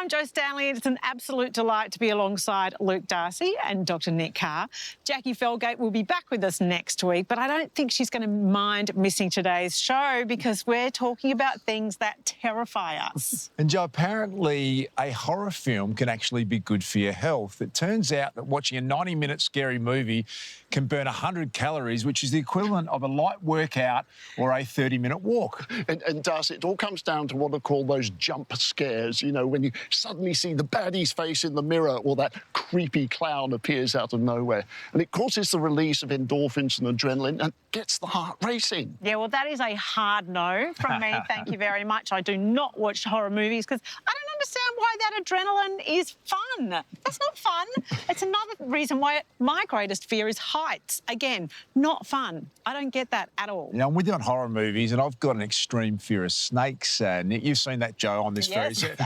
Jo Stanley, and it's an absolute delight to be alongside Luke Darcy and Dr. Nick Carr. Jacqui Felgate will be back with us next week, but I don't think she's going to mind missing today's show because we're talking about things that terrify us. And Jo, apparently a horror film can actually be good for your health. It turns out that watching a 90-minute scary movie can burn 100 calories, which is the equivalent of a light workout or a 30-minute walk. And Darcy, it all comes down to what I call those jump scares, you know, when you suddenly see the baddie's face in the mirror or that creepy clown appears out of nowhere. And it causes the release of endorphins and adrenaline and gets the heart racing. Yeah, well, that is a hard no from me. Thank you very much. I do not watch horror movies because I don't understand why that adrenaline is fun. That's not fun. It's another reason why my greatest fear is heights. Again, not fun. I don't get that at all. You know, I'm with you on horror movies, and I've got an extreme fear of snakes. Nick, you've seen that, Jo, on this very set.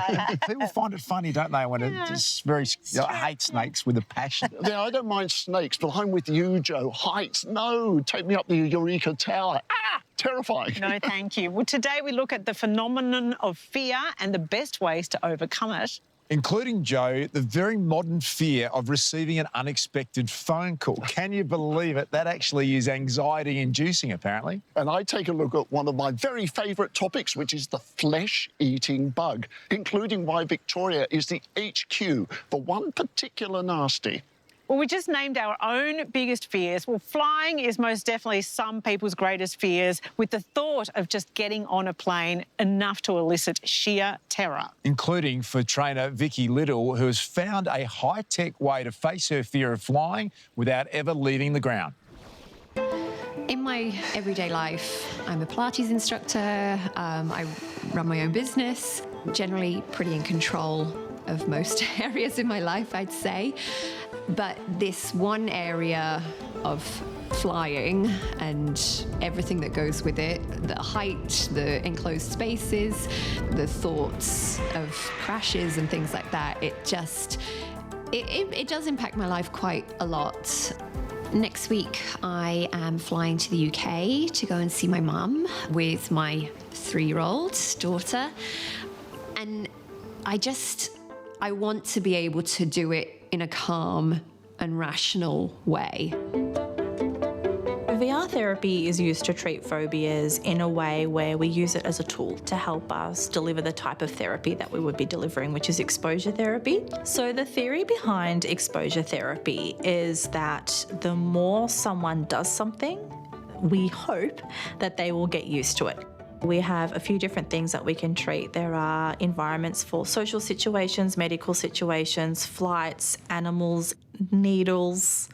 People find it funny, don't they, when it's very... I hate snakes with a passion. Yeah, I don't mind snakes, but I'm with you, Jo. Heights, no. Take me up the Eureka Tower. Terrifying. No, thank you. Well, today we look at the phenomenon of fear and the best ways to overcome it. Including, Jo, the very modern fear of receiving an unexpected phone call. Can you believe it? That actually is anxiety-inducing, apparently. And I take a look at one of my very favourite topics, which is the flesh-eating bug, including why Victoria is the HQ for one particular nasty. Well, we just named our own biggest fears. Well, flying is most definitely some people's greatest fears, with the thought of just getting on a plane enough to elicit sheer terror. Including for trainer Vicky Little, who has found a high-tech way to face her fear of flying without ever leaving the ground. In my everyday life, I'm a Pilates instructor, I run my own business, generally pretty in control of most areas in my life, I'd say. But this one area of flying and everything that goes with it, the height, the enclosed spaces, the thoughts of crashes and things like that, it does impact my life quite a lot. Next week, I am flying to the UK to go and see my mum with my 3-year-old daughter. And I want to be able to do it in a calm and rational way. VR therapy is used to treat phobias in a way where we use it as a tool to help us deliver the type of therapy that we would be delivering, which is exposure therapy. So the theory behind exposure therapy is that the more someone does something, we hope that they will get used to it. We have a few different things that we can treat. There are environments for social situations, medical situations, flights, animals, needles,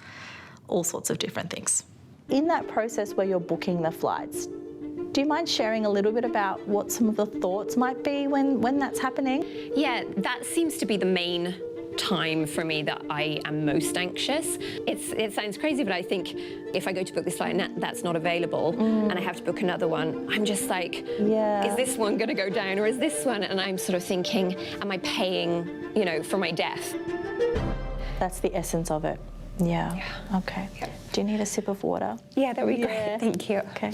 all sorts of different things. In that process where you're booking the flights, do you mind sharing a little bit about what some of the thoughts might be when that's happening? Yeah, that seems to be the main time for me that I am most anxious. It sounds crazy, but I think if I go to book this flight and that's not available and I have to book another one, I'm just like, is this one going to go down or is this one? And I'm sort of thinking, am I paying, you know, for my death? That's the essence of it. Yeah. Okay. Yeah. Do you need a sip of water? Yeah, that would be great. Thank you. Okay.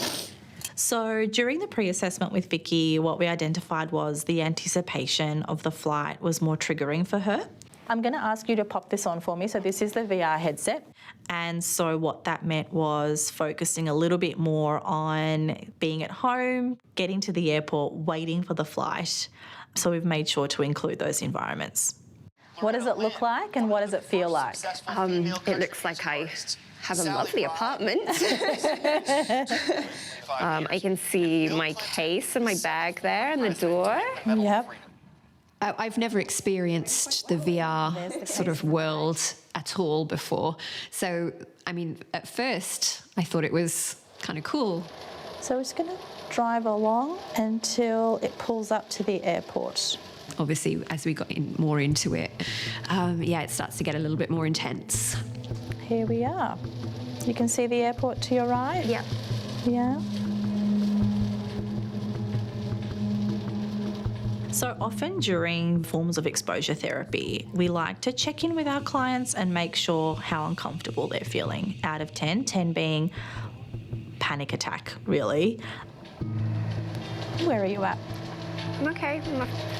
So during the pre-assessment with Vicky, what we identified was the anticipation of the flight was more triggering for her. I'm going to ask you to pop this on for me. So this is the VR headset. And so what that meant was focusing a little bit more on being at home, getting to the airport, waiting for the flight. So we've made sure to include those environments. What does it look like and what does it feel like? It looks like I have a lovely apartment. I can see my case and my bag there and the door. Yep. I've never experienced the VR sort of world at all before. So, I mean, at first, I thought it was kind of cool. So we're just going to drive along until it pulls up to the airport. Obviously, as we got more into it, it starts to get a little bit more intense. Here we are. You can see the airport to your right? Yeah. Yeah. So often during forms of exposure therapy, we like to check in with our clients and make sure how uncomfortable they're feeling. Out of 10, 10 being panic attack, really. Where are you at? Okay,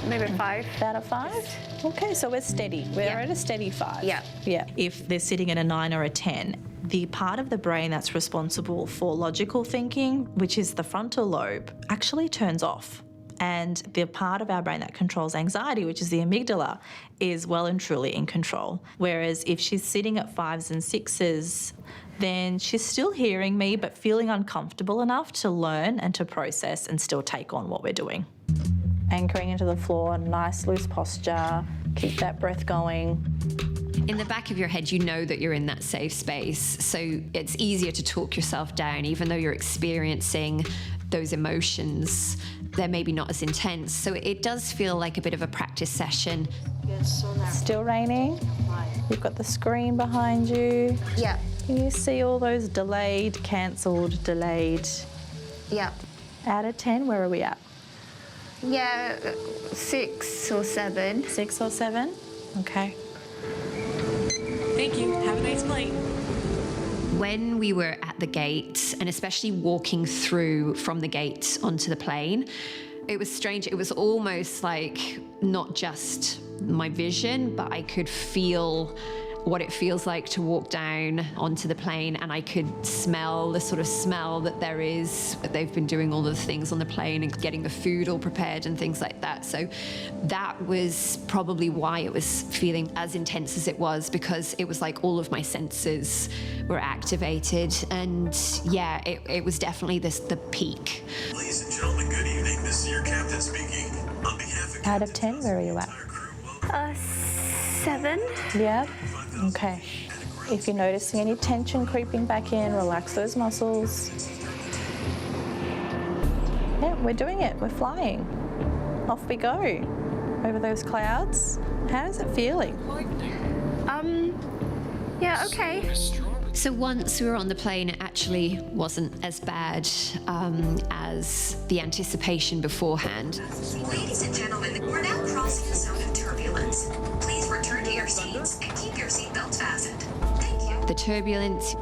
maybe 5. About a 5? Okay, so we're steady. We're at a steady 5. Yeah. Yeah. If they're sitting at a 9 or a 10, the part of the brain that's responsible for logical thinking, which is the frontal lobe, actually turns off. And the part of our brain that controls anxiety, which is the amygdala, is well and truly in control. Whereas if she's sitting at 5s and 6s, then she's still hearing me but feeling uncomfortable enough to learn and to process and still take on what we're doing. Anchoring into the floor, nice loose posture, keep that breath going. In the back of your head, you know that you're in that safe space, so it's easier to talk yourself down, even though you're experiencing those emotions. They're maybe not as intense, so it does feel like a bit of a practice session. Still raining. You've got the screen behind you. Yeah. Can you see all those delayed, cancelled, delayed? Yeah. Out of 10, where are we at? Yeah, 6 or 7. 6 or 7? Okay. Thank you. Have a nice flight. When we were at the gate, and especially walking through from the gate onto the plane, it was strange. It was almost like not just my vision, but I could feel what it feels like to walk down onto the plane, and I could smell the sort of smell that there is. They've been doing all the things on the plane and getting the food all prepared and things like that. So that was probably why it was feeling as intense as it was, because it was like all of my senses were activated. And yeah, it was definitely the peak. Ladies and gentlemen, good evening. This is your captain speaking. On behalf of Out of 10, where are you at? 7. Yeah? Okay. If you're noticing any tension creeping back in, relax those muscles. Yeah, we're doing it. We're flying. Off we go. Over those clouds. How's it feeling? Yeah, okay. So once we were on the plane, it actually wasn't as bad as the anticipation beforehand. Ladies and gentlemen, we're now crossing a zone of turbulence. Please return to your seats and keep your seatbelts fastened. Thank you. The turbulence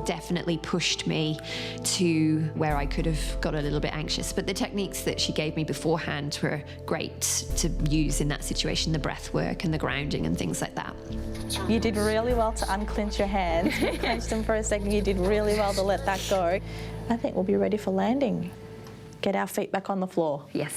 definitely pushed me to where I could have got a little bit anxious. But the techniques that she gave me beforehand were great to use in that situation, the breath work and the grounding and things like that. You did really well to unclench your hands. You clenched them for a second. You did really well to let that go. I think we'll be ready for landing. Get our feet back on the floor. Yes.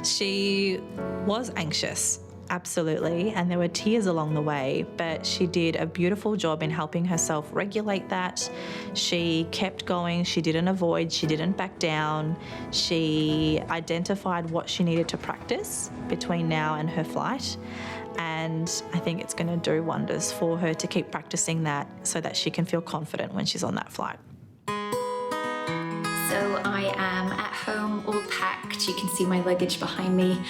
She was anxious, absolutely, and there were tears along the way, but she did a beautiful job in helping herself regulate that. She kept going, she didn't avoid, she didn't back down. She identified what she needed to practice between now and her flight, and I think it's going to do wonders for her to keep practicing that so that she can feel confident when she's on that flight. So I am at home, all packed. You can see my luggage behind me,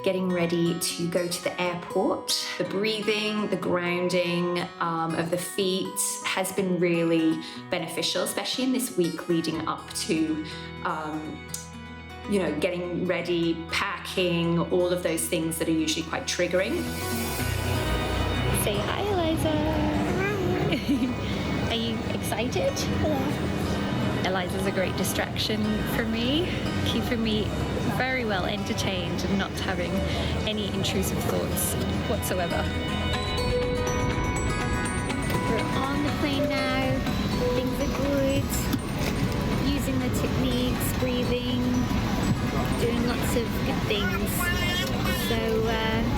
getting ready to go to the airport. The breathing, the grounding of the feet has been really beneficial, especially in this week leading up to, getting ready, packing, all of those things that are usually quite triggering. Say hi, Eliza. Are you excited? Eliza's a great distraction for me, keeping me very well entertained and not having any intrusive thoughts whatsoever. We're on the plane now, things are good, using the techniques, breathing, doing lots of good things. So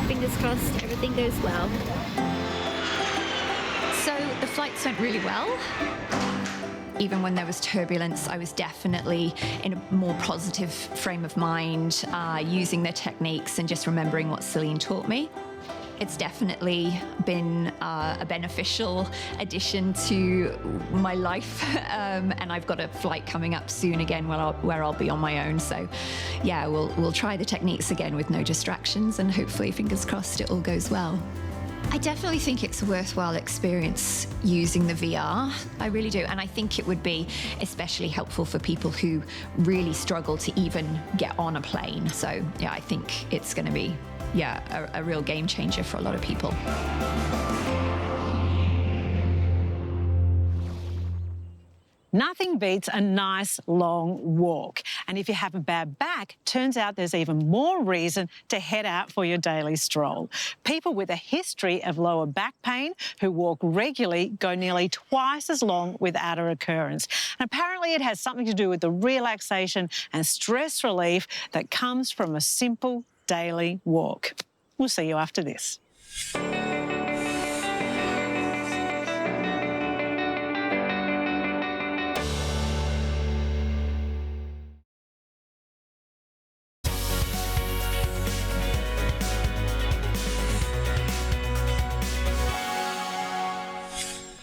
fingers crossed everything goes well. So the flights went really well. Even when there was turbulence, I was definitely in a more positive frame of mind, using the techniques and just remembering what Celine taught me. It's definitely been a beneficial addition to my life, and I've got a flight coming up soon again where I'll be on my own. So, yeah, we'll try the techniques again with no distractions, and hopefully, fingers crossed, it all goes well. I definitely think it's a worthwhile experience using the VR. I really do. And I think it would be especially helpful for people who really struggle to even get on a plane. So, yeah, I think it's going to be, a real game changer for a lot of people. Nothing beats a nice long walk. And if you have a bad back, turns out there's even more reason to head out for your daily stroll. People with a history of lower back pain who walk regularly go nearly twice as long without a recurrence. And apparently it has something to do with the relaxation and stress relief that comes from a simple daily walk. We'll see you after this.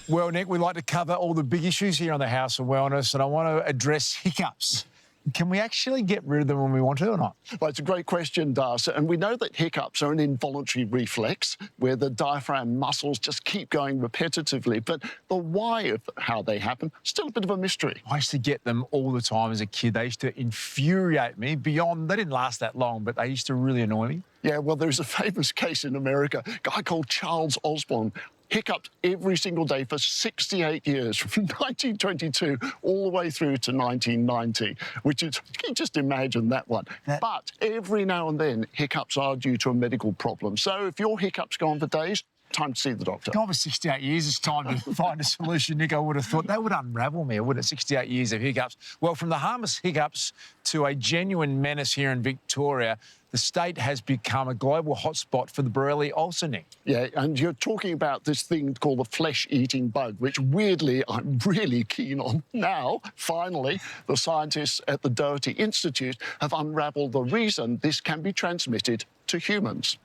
Well, Nick, we like to cover all the big issues here on the House of Wellness, and I want to address hiccups. Can we actually get rid of them when we want to or not? Well, it's a great question, Darcy. And we know that hiccups are an involuntary reflex where the diaphragm muscles just keep going repetitively. But the why of how they happen, still a bit of a mystery. I used to get them all the time as a kid. They used to infuriate me beyond, they didn't last that long, but they used to really annoy me. Yeah, well, there's a famous case in America, a guy called Charles Osborne, hiccuped every single day for 68 years, from 1922 all the way through to 1990, which is, you can just imagine that one. But every now and then, hiccups are due to a medical problem. So if your hiccups go on for days, time to see the doctor. Gone for 68 years, it's time to find a solution, Nick. I would have thought that would unravel me, would it? 68 years of hiccups. Well, from the harmless hiccups to a genuine menace here in Victoria, the state has become a global hotspot for the Borrelia ulcer, Nick. Yeah, and you're talking about this thing called the flesh-eating bug, which weirdly I'm really keen on. Now, finally, the scientists at the Doherty Institute have unravelled the reason this can be transmitted to humans.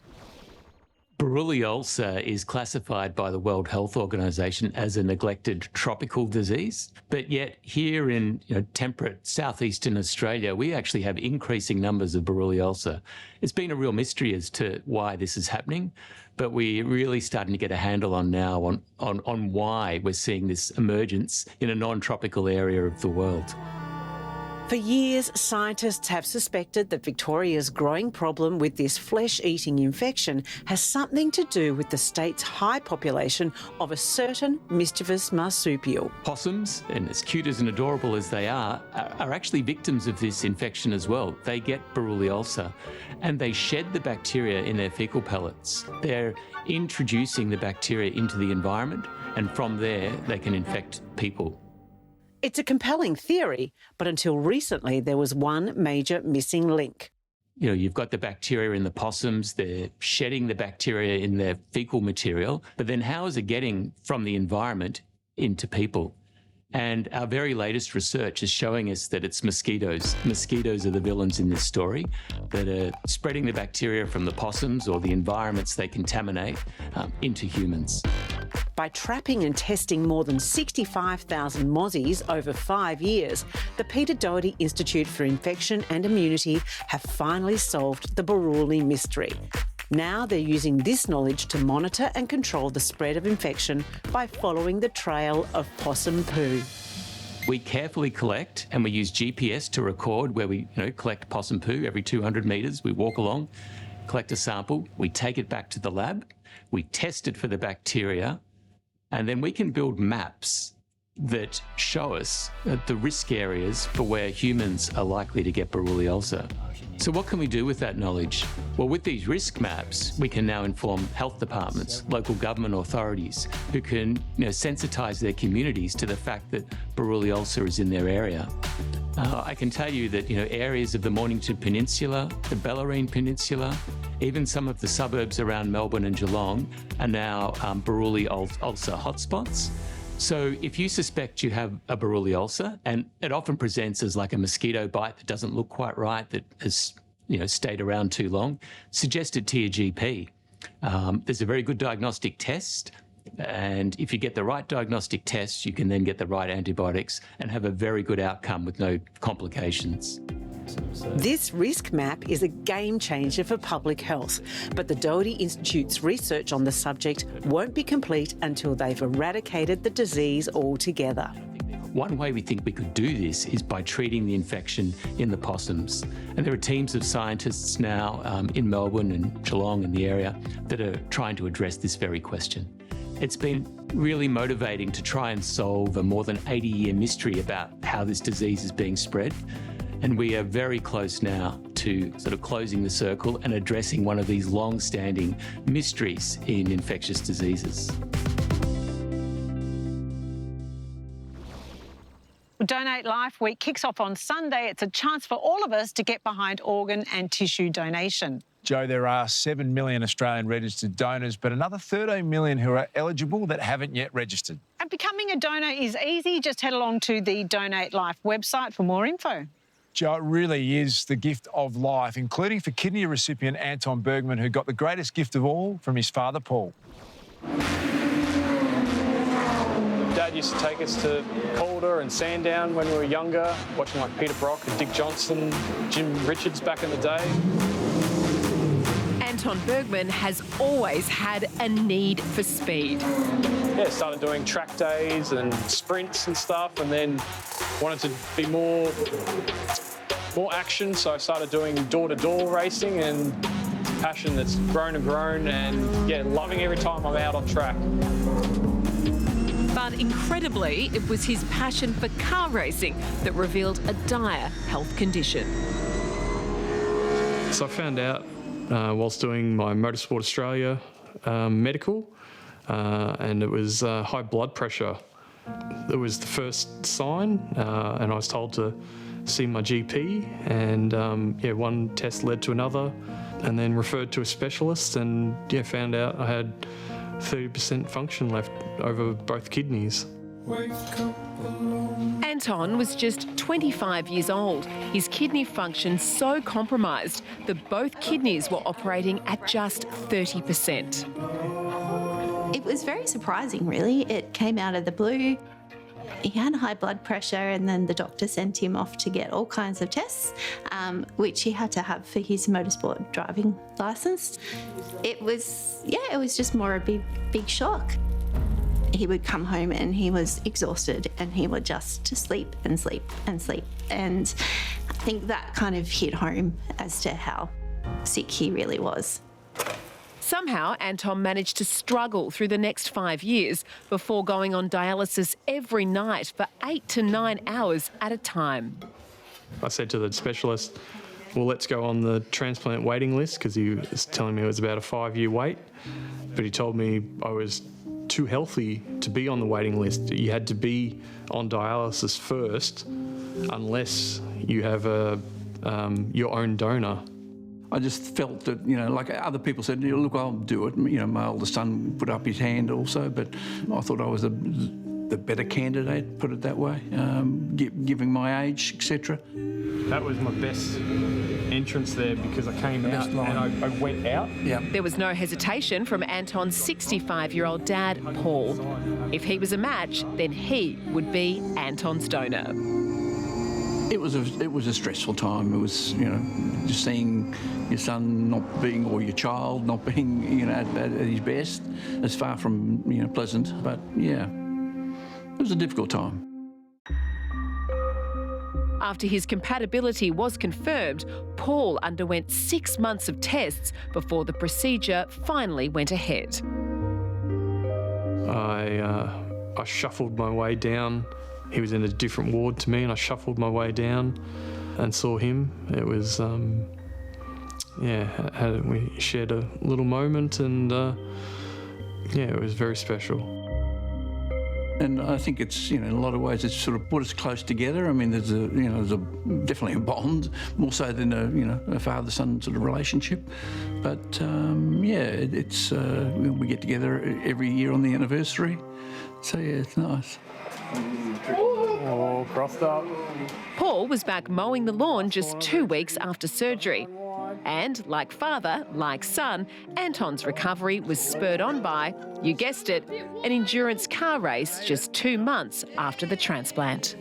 Borrelia ulcer is classified by the World Health Organization as a neglected tropical disease, but yet here in temperate southeastern Australia, we actually have increasing numbers of Borrelia ulcer. It's been a real mystery as to why this is happening, but we're really starting to get a handle on now on why we're seeing this emergence in a non-tropical area of the world. For years, scientists have suspected that Victoria's growing problem with this flesh-eating infection has something to do with the state's high population of a certain mischievous marsupial. Possums, and as cute and adorable as they are actually victims of this infection as well. They get Borrelia ulcer and they shed the bacteria in their fecal pellets. They're introducing the bacteria into the environment, and from there they can infect people. It's a compelling theory, but until recently there was one major missing link. You've got the bacteria in the possums, they're shedding the bacteria in their fecal material, but then how is it getting from the environment into people? And our very latest research is showing us that it's mosquitoes. Mosquitoes are the villains in this story that are spreading the bacteria from the possums or the environments they contaminate into humans. By trapping and testing more than 65,000 mozzies over 5 years, the Peter Doherty Institute for Infection and Immunity have finally solved the Borrelia mystery. Now they're using this knowledge to monitor and control the spread of infection by following the trail of possum poo. We carefully collect and we use GPS to record where we collect possum poo every 200 metres. We walk along, collect a sample, we take it back to the lab, we test it for the bacteria, and then we can build maps that show us the risk areas for where humans are likely to get Borrelia ulcer. So what can we do with that knowledge? Well, with these risk maps, we can now inform health departments, local government authorities, who can sensitise their communities to the fact that Borrelia ulcer is in their area. I can tell you that areas of the Mornington Peninsula, the Bellarine Peninsula, even some of the suburbs around Melbourne and Geelong are now Borrelia ulcer hotspots. So if you suspect you have a Borrelia ulcer, and it often presents as like a mosquito bite that doesn't look quite right, that has stayed around too long, suggest it to your GP. There's a very good diagnostic test, and if you get the right diagnostic test, you can then get the right antibiotics and have a very good outcome with no complications. This risk map is a game changer for public health, but the Doherty Institute's research on the subject won't be complete until they've eradicated the disease altogether. One way we think we could do this is by treating the infection in the possums. And there are teams of scientists now in Melbourne and Geelong and the area that are trying to address this very question. It's been really motivating to try and solve a more than 80-year mystery about how this disease is being spread. And we are very close now to sort of closing the circle and addressing one of these long-standing mysteries in infectious diseases. Donate Life Week kicks off on Sunday. It's a chance for all of us to get behind organ and tissue donation. Joe, there are 7 million Australian registered donors, but another 13 million who are eligible that haven't yet registered. And becoming a donor is easy. Just head along to the Donate Life website for more info. Joe, it really is the gift of life, including for kidney recipient Anton Bergman, who got the greatest gift of all from his father, Paul. Dad used to take us to Calder and Sandown when we were younger, watching like Peter Brock and Dick Johnson, Jim Richards back in the day. Anton Bergman has always had a need for speed. Yeah, started doing track days and sprints and stuff, and then wanted to be more action, so I started doing door-to-door racing, and it's a passion that's grown and grown, and yeah, loving every time I'm out on track. But incredibly, it was his passion for car racing that revealed a dire health condition. So I found out whilst doing my Motorsport Australia medical, and it was high blood pressure. It was the first sign, and I was told to see my GP, and yeah, one test led to another, and then referred to a specialist, and yeah, found out I had 30% function left over both kidneys. Anton was just 25 years old. His kidney function so compromised that both kidneys were operating at just 30%. It was very surprising, really. It came out of the blue. He had high blood pressure, and then the doctor sent him off to get all kinds of tests, which he had to have for his motorsport driving licence. It was just more a big shock. He would come home and he was exhausted, and he would just sleep and sleep and sleep. And I think that kind of hit home as to how sick he really was. Somehow, Anton managed to struggle through the next 5 years before going on dialysis every night for 8 to 9 hours at a time. I said to the specialist, well, let's go on the transplant waiting list, because he was telling me it was about a 5-year wait. But he told me I was too healthy to be on the waiting list. You had to be on dialysis first unless you have your own donor. I just felt that, you know, like other people said, look, I'll do it. You know, my oldest son put up his hand also, but I thought I was the better candidate, put it that way, given my age, etc. That was my best entrance there, because I came out and I went out. Yeah. There was no hesitation from Anton's 65-year-old dad, Paul. If he was a match, then he would be Anton's donor. It was a stressful time. It was, you know, just seeing your son not being, or your child not being, you know, at his best. It's far from, you know, pleasant, but yeah, it was a difficult time. After his compatibility was confirmed, Paul underwent 6 months of tests before the procedure finally went ahead. I shuffled my way down. He was in a different ward to me, and I shuffled my way down and saw him. It was, we shared a little moment, and yeah, it was very special. And I think it's, you know, in a lot of ways, it's sort of put us close together. I mean, there's definitely a bond, more so than a father-son sort of relationship. But we get together every year on the anniversary. So yeah, it's nice. Oh, crossed up. Paul was back mowing the lawn just 2 weeks after surgery. And like father, like son, Anton's recovery was spurred on by, you guessed it, an endurance car race just 2 months after the transplant.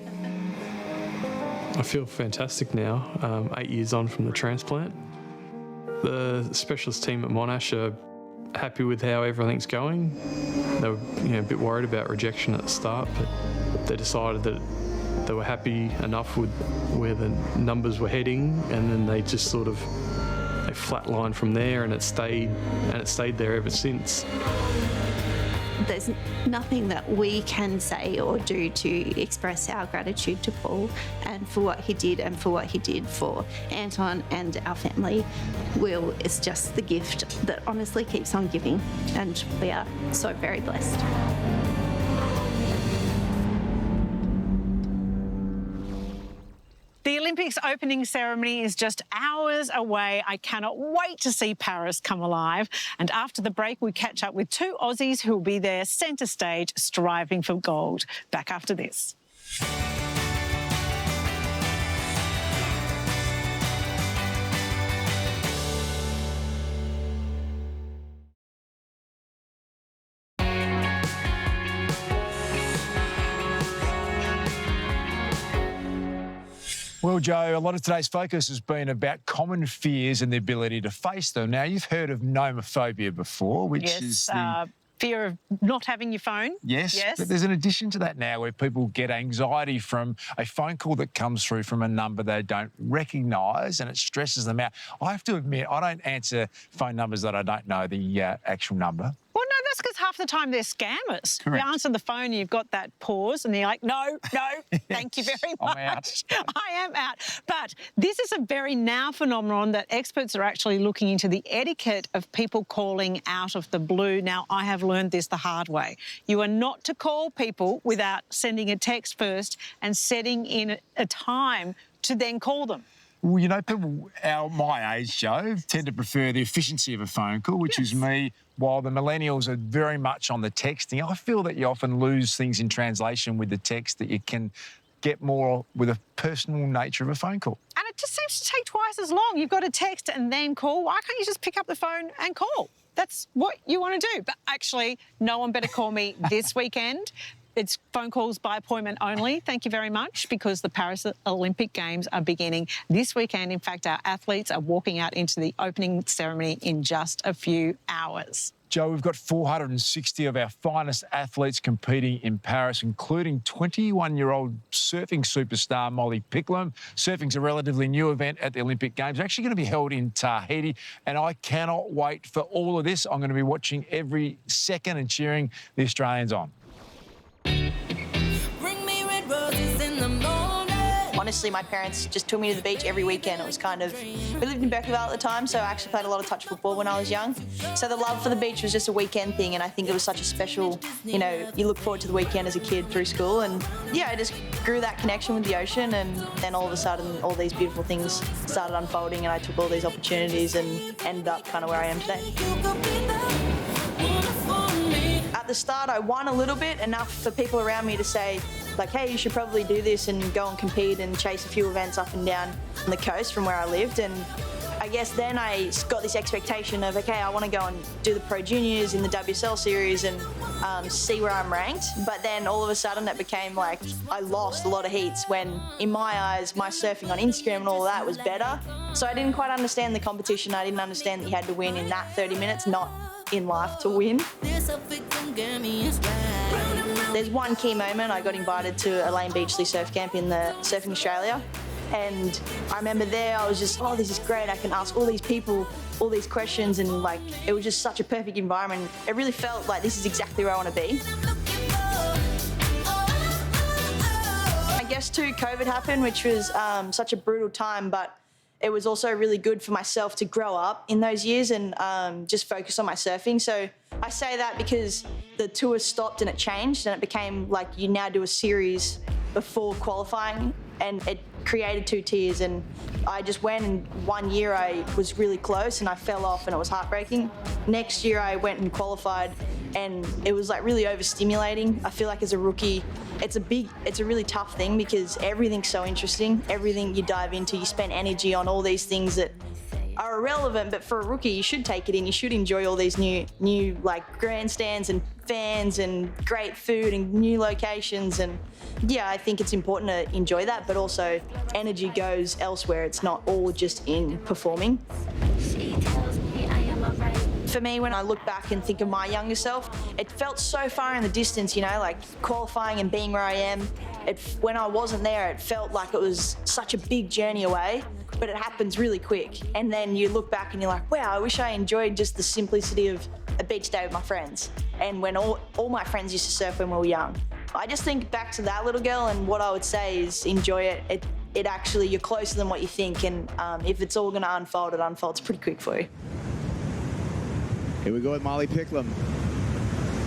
I feel fantastic now, 8 years on from the transplant. The specialist team at Monash are happy with how everything's going. They were, a bit worried about rejection at the start, but they decided that they were happy enough with where the numbers were heading, and then they just sort of flatlined from there, and it stayed there ever since. there's nothing that we can say or do to express our gratitude to Paul and for what he did and for what he did for Anton and our family. Will is just the gift that honestly keeps on giving, and we are so very blessed. The Olympics opening ceremony is just hours away. I cannot wait to see Paris come alive. And after the break, we catch up with two Aussies who will be there centre stage striving for gold. Back after this. Well, Joe, a lot of today's focus has been about common fears and the ability to face them. Now, you've heard of nomophobia before, which is the fear of not having your phone. Yes, but there's an addition to that now where people get anxiety from a phone call that comes through from a number they don't recognise, and it stresses them out. I have to admit, I don't answer phone numbers that I don't know the actual number. Well, no, that's because half the time they're scammers. Correct. You answer the phone, you've got that pause, and you're like, no, thank you very much. I'm out. I am out. But this is a very now phenomenon that experts are actually looking into the etiquette of people calling out of the blue. Now, I have learned this the hard way. You are not to call people without sending a text first and setting in a time to then call them. Well, you know, people my age, Joe, tend to prefer the efficiency of a phone call, which is me, while the millennials are very much on the texting. I feel that you often lose things in translation with the text that you can get more with a personal nature of a phone call. And it just seems to take twice as long. You've got to text and then call. Why can't you just pick up the phone and call? That's what you want to do. But actually, no one better call me this weekend. It's phone calls by appointment only. Thank you very much, because the Paris Olympic Games are beginning this weekend. In fact, our athletes are walking out into the opening ceremony in just a few hours. Joe, we've got 460 of our finest athletes competing in Paris, including 21-year-old surfing superstar Molly Picklum. Surfing's a relatively new event at the Olympic Games. It's actually going to be held in Tahiti, and I cannot wait for all of this. I'm going to be watching every second and cheering the Australians on. Honestly, my parents just took me to the beach every weekend. It was kind of, we lived in Berkeleyville at the time, so I actually played a lot of touch football when I was young. So the love for the beach was just a weekend thing, and I think it was such a special, you know, you look forward to the weekend as a kid through school, and yeah, I just grew that connection with the ocean, and then all of a sudden all these beautiful things started unfolding, and I took all these opportunities and ended up kind of where I am today. At the start, I won a little bit, enough for people around me to say, like, hey, you should probably do this and go and compete and chase a few events up and down the coast from where I lived. And I guess then I got this expectation of, okay, I want to go and do the Pro Juniors in the WSL series and see where I'm ranked. But then all of a sudden it became like I lost a lot of heats when, in my eyes, my surfing on Instagram and all that was better. So I didn't quite understand the competition. I didn't understand that you had to win in that 30 minutes, not in life to win. There's one key moment. I got invited to Elaine Beachley surf camp in the Surfing Australia, and I remember there I was just, oh, this is great. I can ask all these people all these questions, and like it was just such a perfect environment. It really felt like this is exactly where I want to be. I guess too, COVID happened, which was such a brutal time, but it was also really good for myself to grow up in those years and just focus on my surfing. So I say that because the tour stopped and it changed, and it became like you now do a series before qualifying, and it created 2 tiers. And I just went, and 1 year I was really close and I fell off and it was heartbreaking. Next year I went and qualified, and it was like really overstimulating. I feel like as a rookie, it's a really tough thing because everything's so interesting. Everything you dive into, you spend energy on all these things that are irrelevant, but for a rookie, you should take it in. You should enjoy all these new like grandstands and fans and great food and new locations. And yeah, I think it's important to enjoy that, but also energy goes elsewhere. It's not all just in performing. For me, when I look back and think of my younger self, it felt so far in the distance, you know, like qualifying and being where I am. When I wasn't there, it felt like it was such a big journey away, but it happens really quick. And then you look back and you're like, wow, I wish I enjoyed just the simplicity of a beach day with my friends, and when all my friends used to surf when we were young. I just think back to that little girl, and what I would say is enjoy it. It actually, you're closer than what you think, and if it's all gonna unfold, it unfolds pretty quick for you. Here we go with Molly Picklum.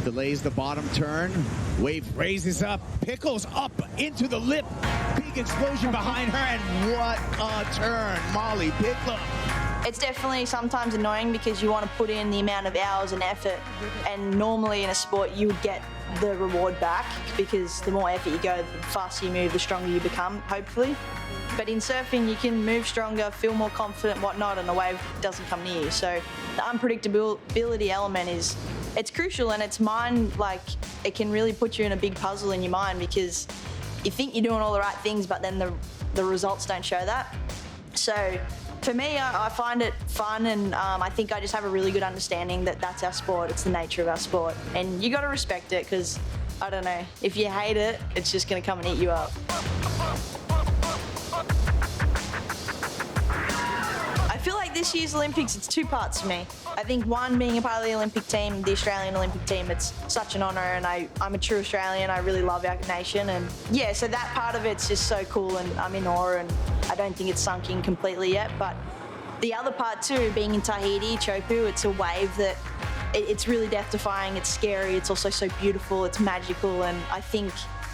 Delays the bottom turn. Wave raises up, Pickles up into the lip. Big explosion behind her, and what a turn, Molly Picklum. It's definitely sometimes annoying because you want to put in the amount of hours and effort, and normally in a sport you would get the reward back because the more effort you go, the faster you move, the stronger you become, hopefully. But in surfing, you can move stronger, feel more confident, whatnot, and the wave doesn't come near you. So the unpredictability element it's crucial, and it's mind, like, it can really put you in a big puzzle in your mind because you think you're doing all the right things, but then the results don't show that. So for me, I find it fun, and I think I just have a really good understanding that that's our sport. It's the nature of our sport, and you got to respect it because, I don't know, if you hate it, it's just going to come and eat you up. I feel like this year's Olympics, it's two parts for me. I think one, being a part of the Olympic team, the Australian Olympic team, it's such an honour, and I'm a true Australian. I really love our nation, and yeah, so that part of it's just so cool, and I'm in awe, and I don't think it's sunk in completely yet. But the other part too, being in Tahiti, Chopu, it's a wave that it's really death-defying, it's scary, it's also so beautiful, it's magical, and I think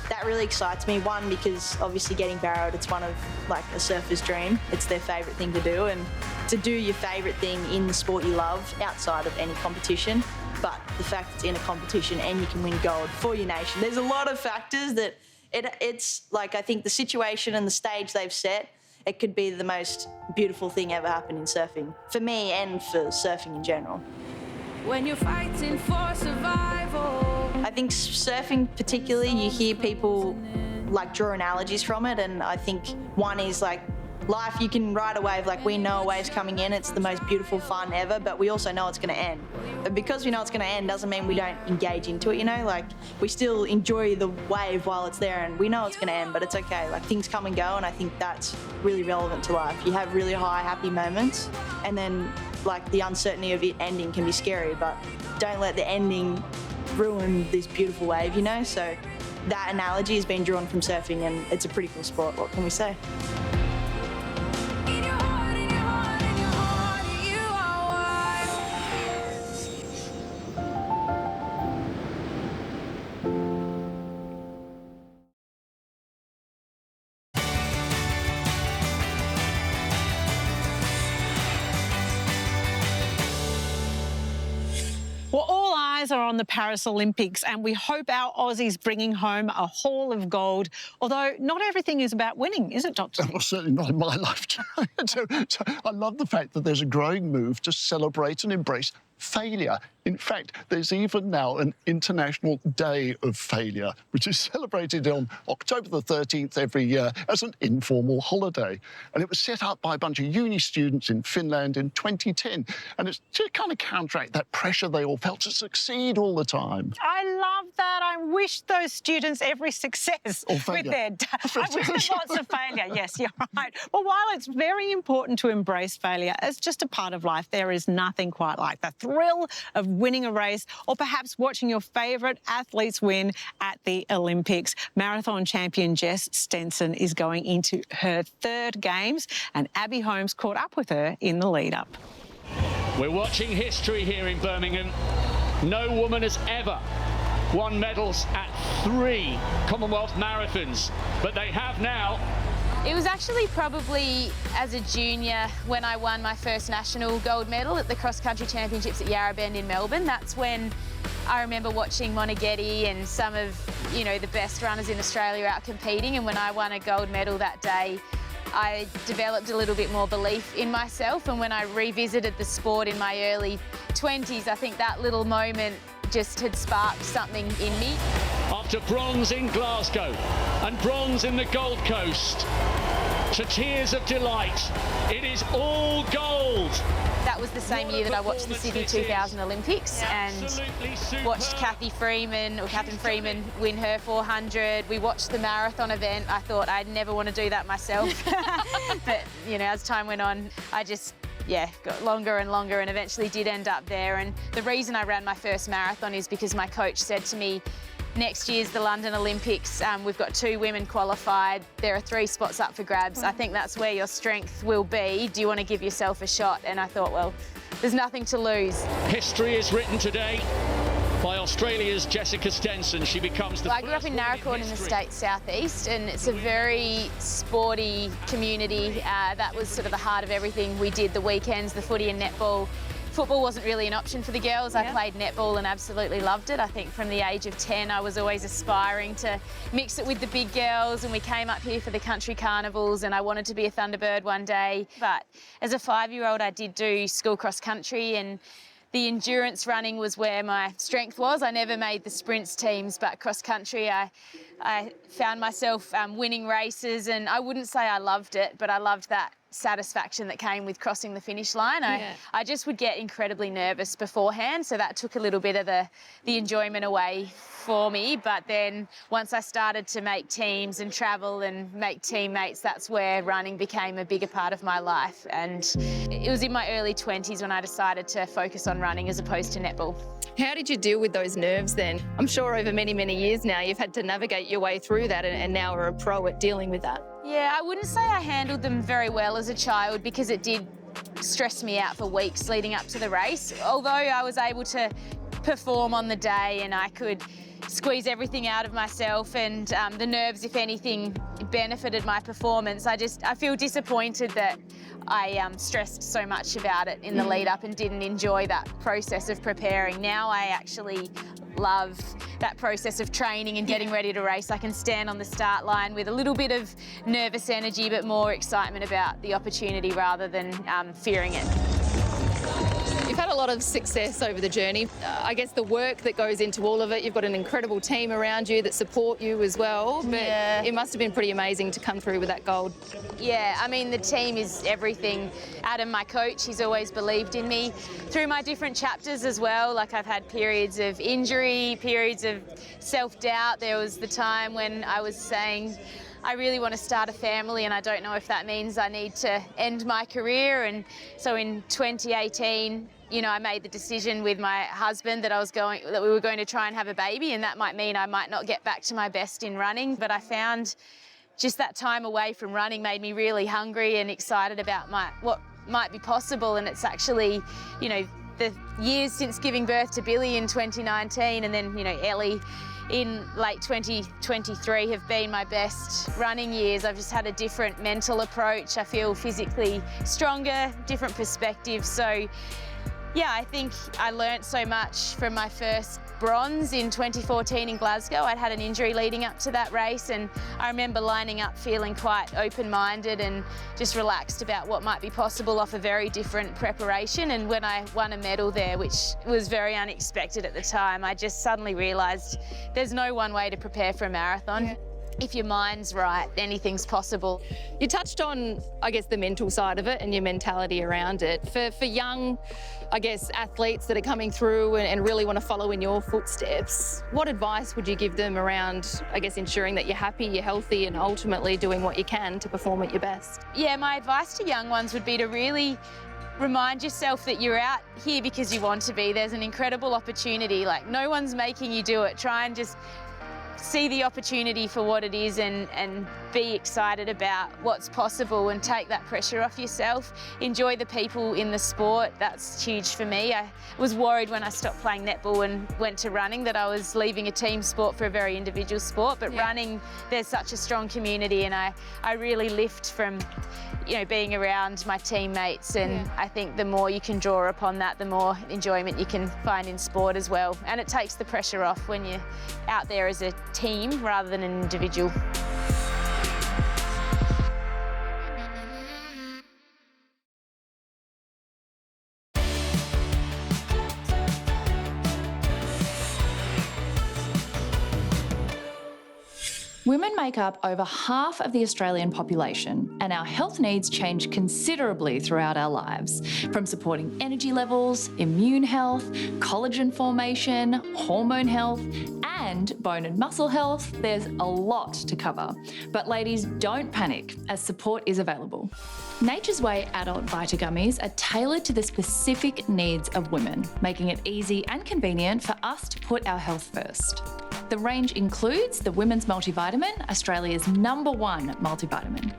that really excites me. One, because obviously getting barrowed, it's one of like a surfer's dream. It's their favourite thing to do, and to do your favourite thing in the sport you love outside of any competition. But the fact it's in a competition and you can win gold for your nation, there's a lot of factors that it's like, I think the situation and the stage they've set, it could be the most beautiful thing ever happen in surfing, for me and for surfing in general. When you're fighting for survival. I think surfing particularly, you hear people like draw analogies from it, and I think one is like life, you can ride a wave, like we know a wave's coming in, it's the most beautiful fun ever, but we also know it's going to end. But because we know it's going to end doesn't mean we don't engage into it, you know, like we still enjoy the wave while it's there, and we know it's going to end, but it's okay, like things come and go, and I think that's really relevant to life. You have really high, happy moments, and then like the uncertainty of it ending can be scary, but don't let the ending ruin this beautiful wave, you know? So that analogy has been drawn from surfing, and it's a pretty cool sport. What can we say? Well, all eyes are on the Paris Olympics, and we hope our Aussies bringing home a haul of gold, although not everything is about winning, is it, Doctor? Well, certainly not in my lifetime. so I love the fact that there's a growing move to celebrate and embrace failure. In fact, there's even now an International Day of Failure, which is celebrated on October the 13th every year as an informal holiday. And it was set up by a bunch of uni students in Finland in 2010. And it's to kind of counteract that pressure they all felt to succeed all the time. I love that. I wish those students every success with their... I wish them lots of failure. Yes, you're right. Well, while it's very important to embrace failure as just a part of life, there is nothing quite like the thrill of winning a race, or perhaps watching your favourite athletes win at the Olympics. Marathon champion Jess Stenson is going into her third games, and Abby Holmes caught up with her in the lead-up. We're watching history here in Birmingham. No woman has ever won medals at 3 Commonwealth marathons, but they have now. It was actually probably as a junior when I won my first national gold medal at the cross-country championships at Yarra Bend in Melbourne. That's when I remember watching Moneghetti and some of, you know, the best runners in Australia out competing, and when I won a gold medal that day, I developed a little bit more belief in myself, and when I revisited the sport in my early 20s, I think that little moment just had sparked something in me. After bronze in Glasgow and bronze in the Gold Coast, to tears of delight, it is all gold. That was the same year that I watched the Sydney 2000 Olympics and watched Catherine Freeman win her 400. We watched the marathon event. I thought I'd never want to do that myself. But, you know, as time went on, I just got longer and longer and eventually did end up there. And the reason I ran my first marathon is because my coach said to me, next year's the London Olympics. We've got 2 women qualified. There are 3 spots up for grabs. I think that's where your strength will be. Do you want to give yourself a shot? And I thought, well, there's nothing to lose. History is written today by Australia's Jessica Stenson. She becomes the I grew up in Narracoorn in the state southeast, and it's a very sporty community. That was sort of the heart of everything we did, the weekends, the footy and netball. Football wasn't really an option for the girls. I played netball and absolutely loved it. I think from the age of 10, I was always aspiring to mix it with the big girls, and we came up here for the country carnivals, and I wanted to be a Thunderbird one day. But as a 5-year-old, I did do school cross country, and the endurance running was where my strength was. I never made the sprints teams, but cross country, I found myself winning races, and I wouldn't say I loved it, but I loved that satisfaction that came with crossing the finish line. I just would get incredibly nervous beforehand, so that took a little bit of the enjoyment away for me. But then once I started to make teams and travel and make teammates, that's where running became a bigger part of my life. And it was in my early 20s when I decided to focus on running as opposed to netball. How did you deal with those nerves then? I'm sure over many, many years now you've had to navigate your way through that, and now are a pro at dealing with that. Yeah, I wouldn't say I handled them very well as a child, because it did stress me out for weeks leading up to the race. Although I was able to perform on the day and I could squeeze everything out of myself, and the nerves, if anything, benefited my performance. I feel disappointed that I stressed so much about it in the lead up and didn't enjoy that process of preparing. Now I actually love that process of training and getting ready to race. I can stand on the start line with a little bit of nervous energy, but more excitement about the opportunity rather than fearing it. You've had a lot of success over the journey. I guess the work that goes into all of it, you've got an incredible team around you that support you as well, but it must have been pretty amazing to come through with that gold. Yeah, I mean, the team is everything. Adam, my coach, he's always believed in me through my different chapters as well. Like, I've had periods of injury, periods of self-doubt. There was the time when I was saying, I really want to start a family, and I don't know if that means I need to end my career. And so in 2018, you know, I made the decision with my husband that we were going to try and have a baby, and that might mean I might not get back to my best in running. But I found just that time away from running made me really hungry and excited about what might be possible. And it's actually, you know, the years since giving birth to Billy in 2019, and then, you know, Ellie in late 2023 have been my best running years. I've just had a different mental approach. I feel physically stronger, different perspective. So yeah, I think I learnt so much from my first bronze in 2014 in Glasgow. I'd had an injury leading up to that race, and I remember lining up feeling quite open-minded and just relaxed about what might be possible off a very different preparation. And when I won a medal there, which was very unexpected at the time, I just suddenly realised there's no one way to prepare for a marathon. Yeah. If your mind's right, anything's possible. You touched on, I guess, the mental side of it and your mentality around it. For young, I guess, athletes that are coming through and really want to follow in your footsteps, what advice would you give them around, I guess, ensuring that you're happy, you're healthy, and ultimately doing what you can to perform at your best? Yeah, my advice to young ones would be to really remind yourself that you're out here because you want to be. There's an incredible opportunity. Like, no one's making you do it. Try and just see the opportunity for what it is and be excited about what's possible and take that pressure off yourself. Enjoy the people in the sport. That's huge for me. I was worried when I stopped playing netball and went to running that I was leaving a team sport for a very individual sport, but running, there's such a strong community, and I really lift from, you know, being around my teammates, and I think the more you can draw upon that, the more enjoyment you can find in sport as well. And it takes the pressure off when you're out there as a team rather than an individual. Women make up over half of the Australian population, and our health needs change considerably throughout our lives, from supporting energy levels, immune health, collagen formation, hormone health, and bone and muscle health. There's a lot to cover. But ladies, don't panic, as support is available. Nature's Way adult Vita Gummies are tailored to the specific needs of women, making it easy and convenient for us to put our health first. The range includes the Women's Multivitamin, Australia's #1 multivitamin.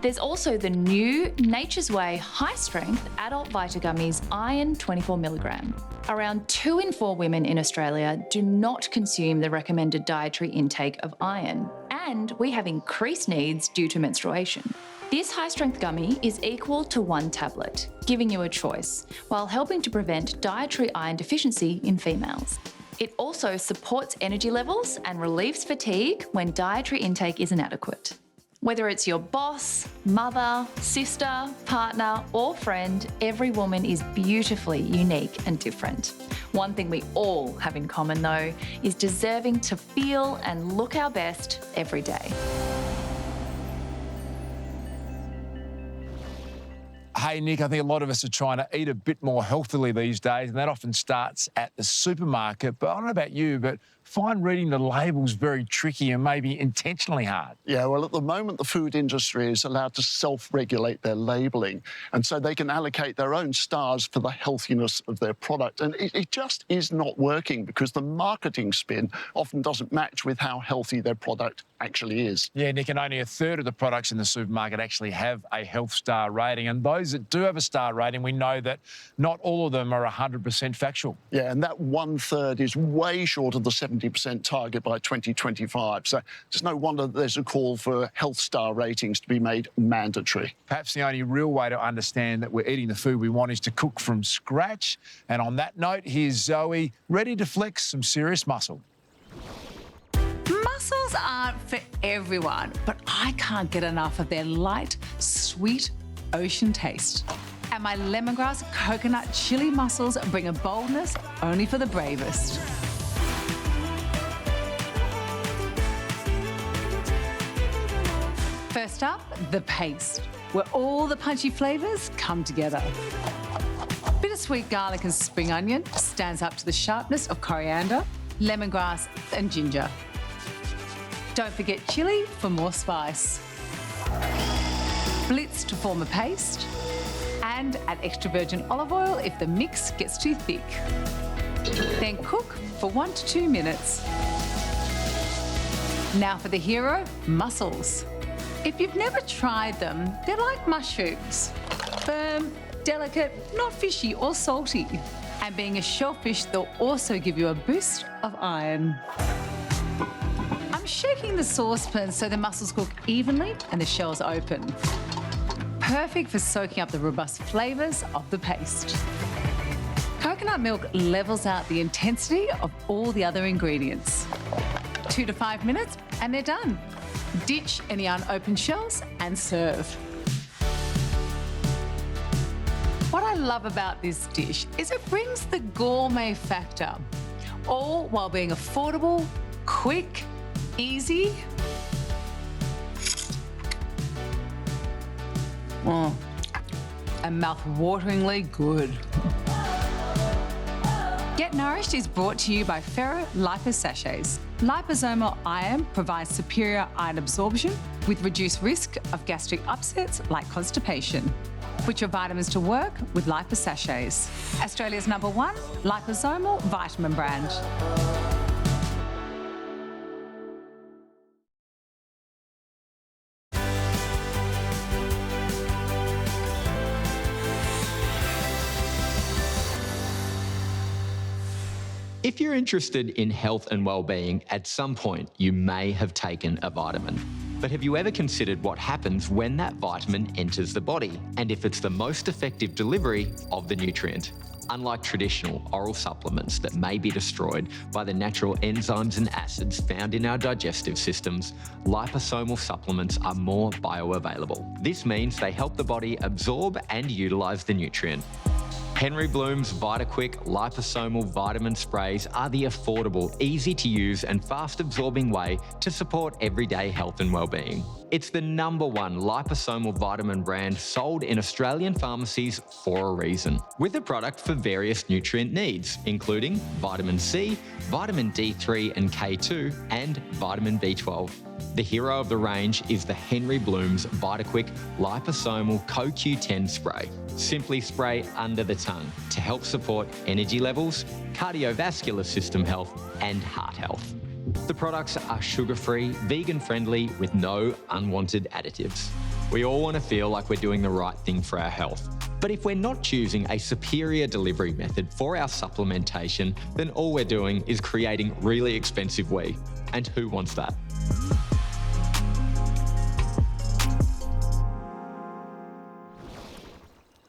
There's also the new Nature's Way High Strength Adult Vita Gummies Iron 24mg. Around 2 in 4 women in Australia do not consume the recommended dietary intake of iron, and we have increased needs due to menstruation. This high-strength gummy is equal to 1 tablet, giving you a choice, while helping to prevent dietary iron deficiency in females. It also supports energy levels and relieves fatigue when dietary intake is inadequate. Whether it's your boss, mother, sister, partner, or friend, every woman is beautifully unique and different. One thing we all have in common, though, is deserving to feel and look our best every day. Hey, Nick, I think a lot of us are trying to eat a bit more healthily these days, and that often starts at the supermarket. But I don't know about you, but find reading the labels very tricky and maybe intentionally hard. Yeah, well, at the moment, the food industry is allowed to self-regulate their labelling, and so they can allocate their own stars for the healthiness of their product. And it just is not working because the marketing spin often doesn't match with how healthy their product actually is. Yeah, Nick, and only a third of the products in the supermarket actually have a health star rating. And those that do have a star rating, we know that not all of them are 100% factual. Yeah, and that 1/3 is way short of the 70% target by 2025. So it's no wonder there's a call for health star ratings to be made mandatory. Perhaps the only real way to understand that we're eating the food we want is to cook from scratch. And on that note, here's Zoe, ready to flex some serious muscle. Mussels aren't for everyone, but I can't get enough of their light, sweet ocean taste. And my lemongrass coconut chili mussels bring a boldness only for the bravest. First up, the paste, where all the punchy flavours come together. Bittersweet garlic and spring onion stands up to the sharpness of coriander, lemongrass and ginger. Don't forget chili for more spice. Blitz to form a paste, and add extra virgin olive oil if the mix gets too thick. Then cook for 1 to 2 minutes. Now for the hero, mussels. If you've never tried them, they're like mushrooms. Firm, delicate, not fishy or salty. And being a shellfish, they'll also give you a boost of iron. I'm shaking the saucepan so the mussels cook evenly and the shells open. Perfect for soaking up the robust flavours of the paste. Coconut milk levels out the intensity of all the other ingredients. 2 to 5 minutes and they're done. Ditch any unopened shells and serve. What I love about this dish is it brings the gourmet factor, all while being affordable, quick, easy. And mouth-wateringly good. Get Nourished is brought to you by Ferro Lipo Sachets. Liposomal iron provides superior iron absorption with reduced risk of gastric upsets like constipation. Put your vitamins to work with Lipo Sachets. Australia's #1 liposomal vitamin brand. If you're interested in health and well-being, at some point you may have taken a vitamin. But have you ever considered what happens when that vitamin enters the body, and if it's the most effective delivery of the nutrient? Unlike traditional oral supplements that may be destroyed by the natural enzymes and acids found in our digestive systems, liposomal supplements are more bioavailable. This means they help the body absorb and utilise the nutrient. Henry Bloom's VitaQuick liposomal vitamin sprays are the affordable, easy-to-use and fast-absorbing way to support everyday health and well-being. It's the #1 liposomal vitamin brand sold in Australian pharmacies for a reason, with a product for various nutrient needs, including vitamin C, vitamin D3 and K2, and vitamin B12. The hero of the range is the Henry Bloom's VitaQuick liposomal CoQ10 spray. Simply spray under the tongue to help support energy levels, cardiovascular system health, and heart health. The products are sugar-free, vegan-friendly, with no unwanted additives. We all want to feel like we're doing the right thing for our health. But if we're not choosing a superior delivery method for our supplementation, then all we're doing is creating really expensive whey. And who wants that?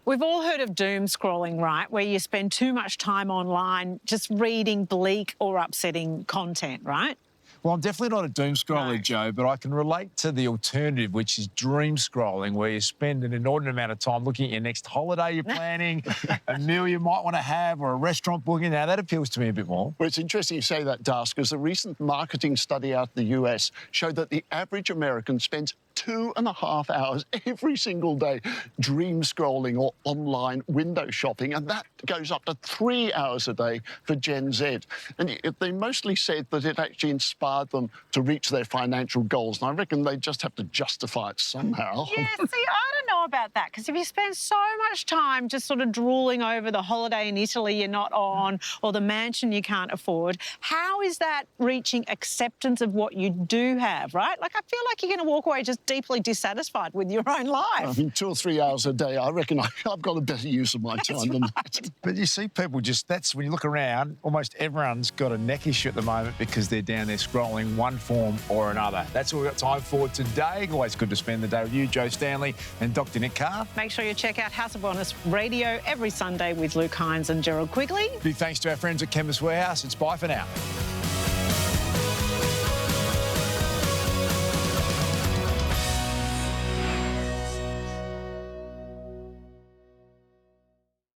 We've all heard of doom scrolling, right? Where you spend too much time online just reading bleak or upsetting content, right? Well, I'm definitely not a doom scroller, Joe, but I can relate to the alternative, which is dream scrolling, where you spend an inordinate amount of time looking at your next holiday you're planning, a meal you might want to have, or a restaurant booking. Now, that appeals to me a bit more. Well, it's interesting you say that, Darcy, because a recent marketing study out of the US showed that the average American spends 2.5 hours every single day dream scrolling or online window shopping, and that goes up to 3 hours a day for Gen Z. And they mostly said that it actually inspired them to reach their financial goals, and I reckon they just have to justify it somehow. Yeah, see, I don't know about that, because if you spend so much time just sort of drooling over the holiday in Italy you're not on or the mansion you can't afford, how is that reaching acceptance of what you do have, right? Like, I feel like you're going to walk away just deeply dissatisfied with your own life. I mean, 2 or 3 hours a day, I reckon I've got a better use of my time than that. But you see people that's when you look around, almost everyone's got a neck issue at the moment because they're down there scrolling one form or another. That's all we've got time for today. Always good to spend the day with you, Joe Stanley and Dr. Nick Carr. Make sure you check out House of Wellness Radio every Sunday with Luke Hines and Gerald Quigley. Big thanks to our friends at Chemist Warehouse. It's bye for now.